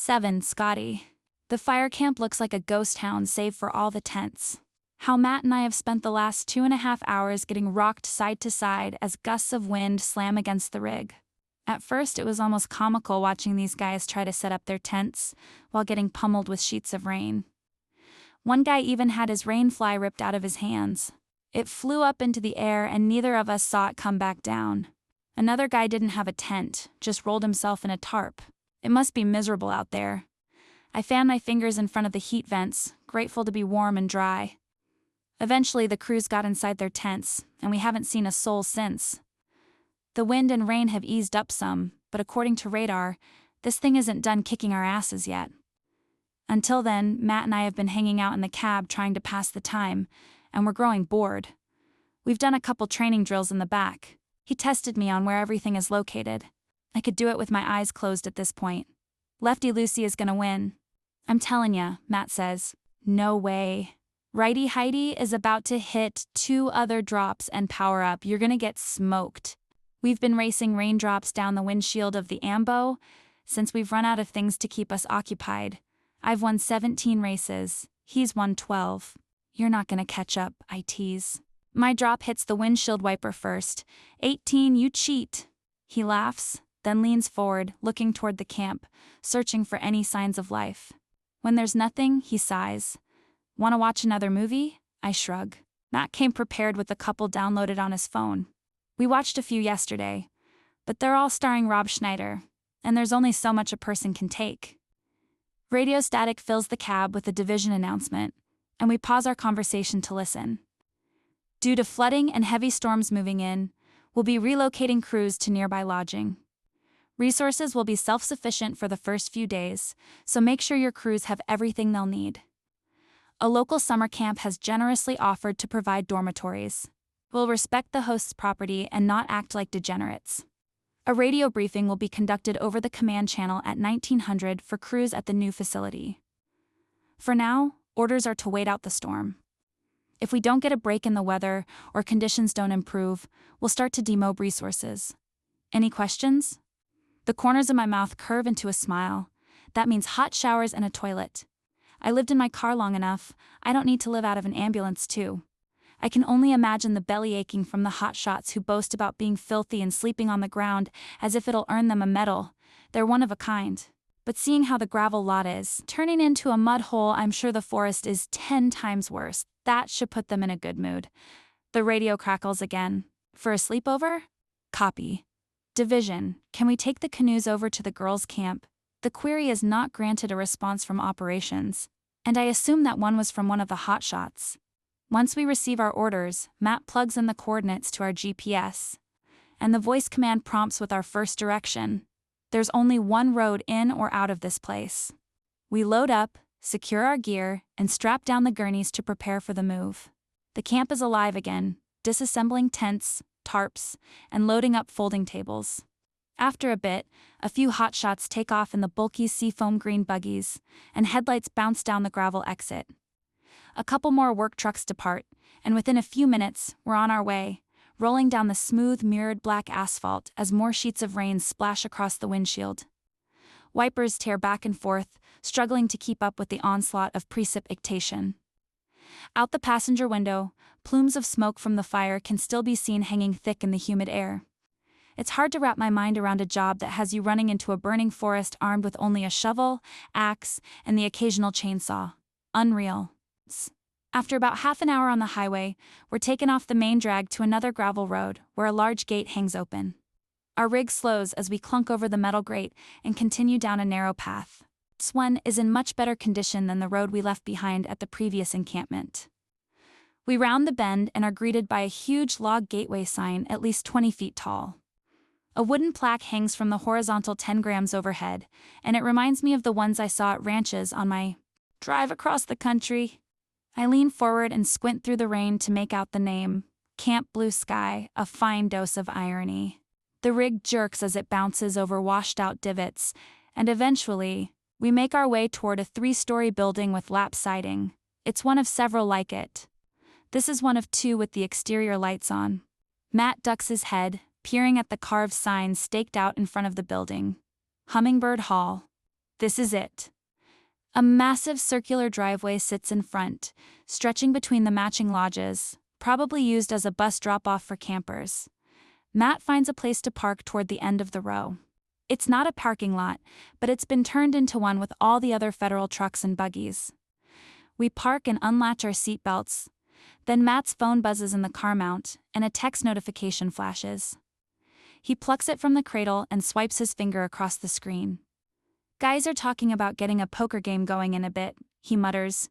7. Scotty. The fire camp looks like a ghost town save for all the tents. How Matt and I have spent the last 2.5 hours getting rocked side to side as gusts of wind slam against the rig. At first it was almost comical watching these guys try to set up their tents while getting pummeled with sheets of rain. One guy even had his rain fly ripped out of his hands. It flew up into the air and neither of us saw it come back down. Another guy didn't have a tent, just rolled himself in a tarp. It must be miserable out there. I fanned my fingers in front of the heat vents, grateful to be warm and dry. Eventually the crews got inside their tents, and we haven't seen a soul since. The wind and rain have eased up some, but according to radar, this thing isn't done kicking our asses yet. Until then, Matt and I have been hanging out in the cab trying to pass the time, and we're growing bored. We've done a couple training drills in the back. He tested me on where everything is located. I could do it with my eyes closed at this point. Lefty Lucy is gonna win. I'm telling ya, Matt says. No way. Righty Heidi is about to hit 2 other drops and power up. You're gonna get smoked. We've been racing raindrops down the windshield of the Ambo since we've run out of things to keep us occupied. I've won 17 races. He's won 12. You're not gonna catch up, I tease. My drop hits the windshield wiper first. 18, you cheat. He laughs, then leans forward, looking toward the camp, searching for any signs of life. When there's nothing, he sighs. Wanna watch another movie? I shrug. Matt came prepared with a couple downloaded on his phone. We watched a few yesterday, but they're all starring Rob Schneider, and there's only so much a person can take. Radio static fills the cab with a division announcement, and we pause our conversation to listen. Due to flooding and heavy storms moving in, we'll be relocating crews to nearby lodging. Resources will be self-sufficient for the first few days, so make sure your crews have everything they'll need. A local summer camp has generously offered to provide dormitories. We'll respect the host's property and not act like degenerates. A radio briefing will be conducted over the command channel at 1900 for crews at the new facility. For now, orders are to wait out the storm. If we don't get a break in the weather or conditions don't improve, we'll start to demob resources. Any questions? The corners of my mouth curve into a smile. That means hot showers and a toilet. I lived in my car long enough, I don't need to live out of an ambulance too. I can only imagine the belly aching from the hotshots who boast about being filthy and sleeping on the ground as if it'll earn them a medal. They're one of a kind. But seeing how the gravel lot is, turning into a mud hole, I'm sure the forest is 10 times worse. That should put them in a good mood. The radio crackles again. For a sleepover? Copy. Division, can we take the canoes over to the girls' camp? The query is not granted a response from operations, and I assume that one was from one of the hotshots. Once we receive our orders, Matt plugs in the coordinates to our GPS, and the voice command prompts with our first direction. There's only one road in or out of this place. We load up, secure our gear, and strap down the gurneys to prepare for the move. The camp is alive again, disassembling tents, tarps, and loading up folding tables. After a bit, a few hotshots take off in the bulky seafoam green buggies, and headlights bounce down the gravel exit. A couple more work trucks depart, and within a few minutes, we're on our way, rolling down the smooth, mirrored black asphalt as more sheets of rain splash across the windshield. Wipers tear back and forth, struggling to keep up with the onslaught of precipitation. Out the passenger window, plumes of smoke from the fire can still be seen hanging thick in the humid air. It's hard to wrap my mind around a job that has you running into a burning forest armed with only a shovel, axe, and the occasional chainsaw. Unreal. After about half an hour on the highway, we're taken off the main drag to another gravel road where a large gate hangs open. Our rig slows as we clunk over the metal grate and continue down a narrow path. This one is in much better condition than the road we left behind at the previous encampment. We round the bend and are greeted by a huge log gateway sign at least 20 feet tall. A wooden plaque hangs from the horizontal 10 grams overhead, and it reminds me of the ones I saw at ranches on my drive across the country. I lean forward and squint through the rain to make out the name, Camp Blue Sky, a fine dose of irony. The rig jerks as it bounces over washed-out divots, and eventually, we make our way toward a 3-story building with lap siding. It's one of several like it. This is one of 2 with the exterior lights on. Matt ducks his head, peering at the carved signs staked out in front of the building. Hummingbird Hall. This is it. A massive circular driveway sits in front, stretching between the matching lodges, probably used as a bus drop-off for campers. Matt finds a place to park toward the end of the row. It's not a parking lot, but it's been turned into one with all the other federal trucks and buggies. We park and unlatch our seatbelts. Then Matt's phone buzzes in the car mount, and a text notification flashes. He plucks it from the cradle and swipes his finger across the screen. Guys are talking about getting a poker game going in a bit, he mutters,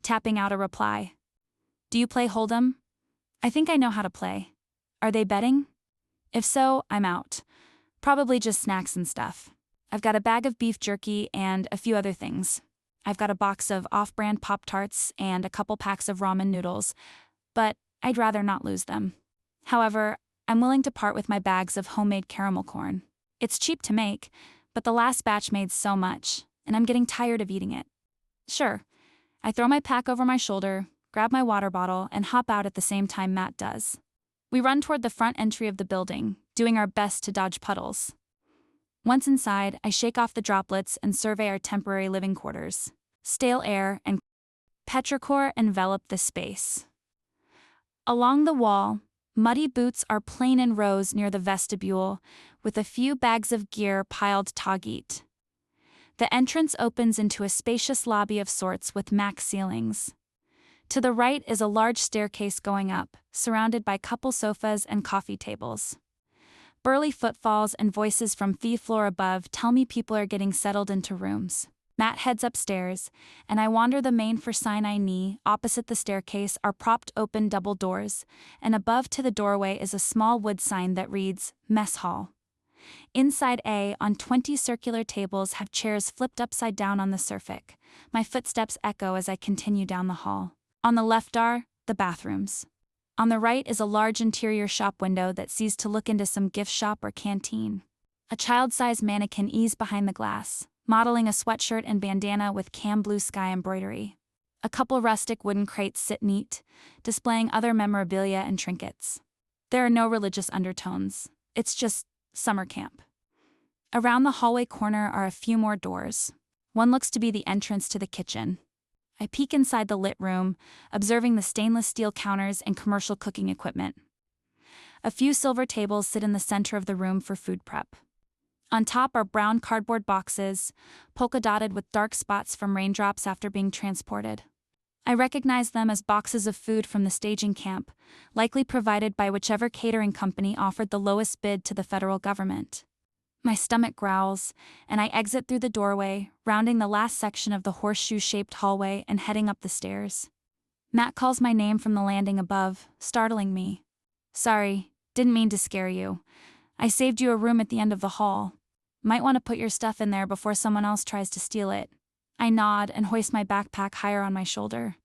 tapping out a reply. Do you play Hold'em? I think I know how to play. Are they betting? If so, I'm out. Probably just snacks and stuff. I've got a bag of beef jerky and a few other things. I've got a box of off-brand Pop-Tarts and a couple packs of ramen noodles, but I'd rather not lose them. However, I'm willing to part with my bags of homemade caramel corn. It's cheap to make, but the last batch made so much, and I'm getting tired of eating it. Sure. I throw my pack over my shoulder, grab my water bottle, and hop out at the same time Matt does. We run toward the front entry of the building, doing our best to dodge puddles. Once inside, I shake off the droplets and survey our temporary living quarters. Stale air and petrichor envelop the space. Along the wall, muddy boots are plain in rows near the vestibule, with a few bags of gear piled tageet. The entrance opens into a spacious lobby of sorts with mac ceilings. To the right is a large staircase going up, surrounded by couple sofas and coffee tables. Burly footfalls and voices from the floor above tell me people are getting settled into rooms. Matt heads upstairs, and I wander the main for Sinai knee. Opposite the staircase are propped open double doors, and above to the doorway is a small wood sign that reads, Mess Hall. Inside on 20 circular tables have chairs flipped upside down on the surface. My footsteps echo as I continue down the hall. On the left are the bathrooms. On the right is a large interior shop window that sees to look into some gift shop or canteen. A child-sized mannequin ease behind the glass, modeling a sweatshirt and bandana with cam blue sky embroidery. A couple rustic wooden crates sit neat, displaying other memorabilia and trinkets. There are no religious undertones. It's just summer camp. Around the hallway corner are a few more doors. One looks to be the entrance to the kitchen. I peek inside the lit room, observing the stainless steel counters and commercial cooking equipment. A few silver tables sit in the center of the room for food prep. On top are brown cardboard boxes, polka-dotted with dark spots from raindrops after being transported. I recognize them as boxes of food from the staging camp, likely provided by whichever catering company offered the lowest bid to the federal government. My stomach growls, and I exit through the doorway, rounding the last section of the horseshoe-shaped hallway and heading up the stairs. Matt calls my name from the landing above, startling me. Sorry, didn't mean to scare you. I saved you a room at the end of the hall. Might want to put your stuff in there before someone else tries to steal it. I nod and hoist my backpack higher on my shoulder.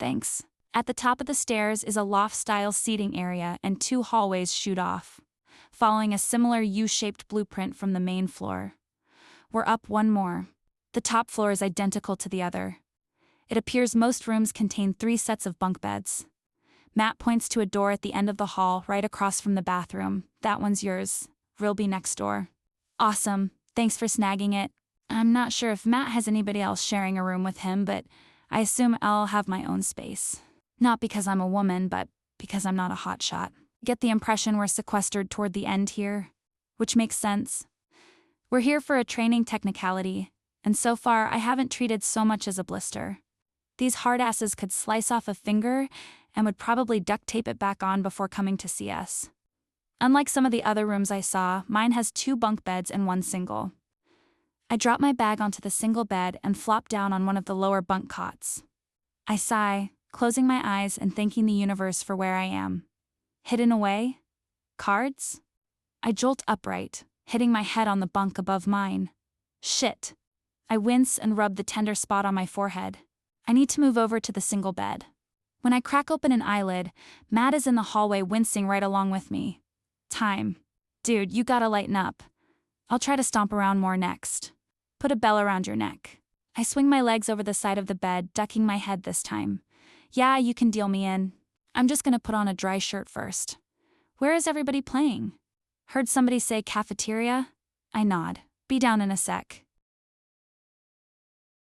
Thanks. At the top of the stairs is a loft-style seating area and 2 hallways shoot off, following a similar U-shaped blueprint from the main floor. We're up one more. The top floor is identical to the other. It appears most rooms contain 3 sets of bunk beds. Matt points to a door at the end of the hall right across from the bathroom. That one's yours. We'll be next door. Awesome. Thanks for snagging it. I'm not sure if Matt has anybody else sharing a room with him, but I assume I'll have my own space. Not because I'm a woman, but because I'm not a hotshot. Get the impression we're sequestered toward the end here, which makes sense. We're here for a training technicality, and so far I haven't treated so much as a blister. These hardasses could slice off a finger and would probably duct tape it back on before coming to see us. Unlike some of the other rooms I saw, mine has 2 bunk beds and 1 single. I drop my bag onto the single bed and flop down on one of the lower bunk cots. I sigh, closing my eyes and thanking the universe for where I am. Hidden away? Cards? I jolt upright, hitting my head on the bunk above mine. Shit. I wince and rub the tender spot on my forehead. I need to move over to the single bed. When I crack open an eyelid, Matt is in the hallway wincing right along with me. Time. Dude, you gotta lighten up. I'll try to stomp around more next. Put a bell around your neck. I swing my legs over the side of the bed, ducking my head this time. Yeah, you can deal me in. I'm just gonna put on a dry shirt first. Where is everybody playing? Heard somebody say cafeteria? I nod. Be down in a sec.